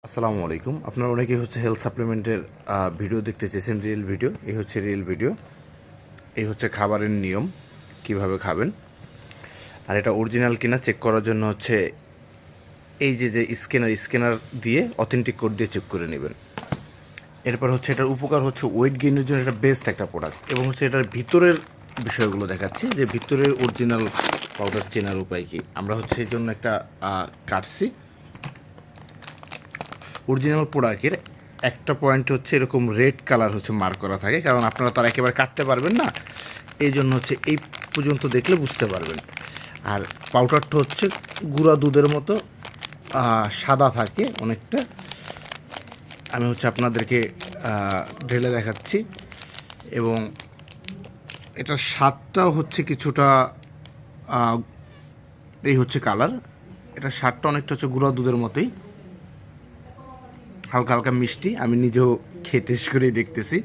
আসসালামু আলাইকুম। আপনারা অনেকেই হেলথ সাপ্লিমেন্টের ভিডিও দেখতে চেয়েছেন, রিয়েল ভিডিও। এই হচ্ছে রিয়েল ভিডিও। এই হচ্ছে খাবারের নিয়ম, কিভাবে খাবেন। আর এটা অরিজিনাল কিনা চেক করার জন্য এই যে স্ক্যানার দিয়ে অথেন্টিক কোড দিয়ে চেক করে নেবেন। এরপর এটার উপকার ওয়েট গেইনের জন্য এটা বেস্ট একটা প্রোডাক্ট, এবং এটার ভিতরের বিষয়গুলো দেখাচ্ছি যে ভিতরের অরিজিনাল পাউডার চেনার উপায় কী। আমরা এই জন্য একটা কাটছি। অরিজিনাল প্রোডাক্টের একটা পয়েন্ট এরকম রেড কালার মার্ক করা থাকে, কারণ আপনারা তার একেবারে কাটতে পারবেন না। এই জন্য এই পর্যন্ত দেখলে বুঝতে পারবেন। আর পাউডারটা গুঁড়া দুধের মতো সাদা থাকে অনেকটা। আমি আপনাদেরকে ঢেলে দেখাচ্ছি, এবং এটার স্বাদটাও কিছুটা এই কালার। এটার স্বাদটা অনেকটা গুঁড়া দুধের মতোই, হালকা হালকা মিষ্টি। আমি নিজেও খেয়ে টেস্ট করেই দেখতেছি।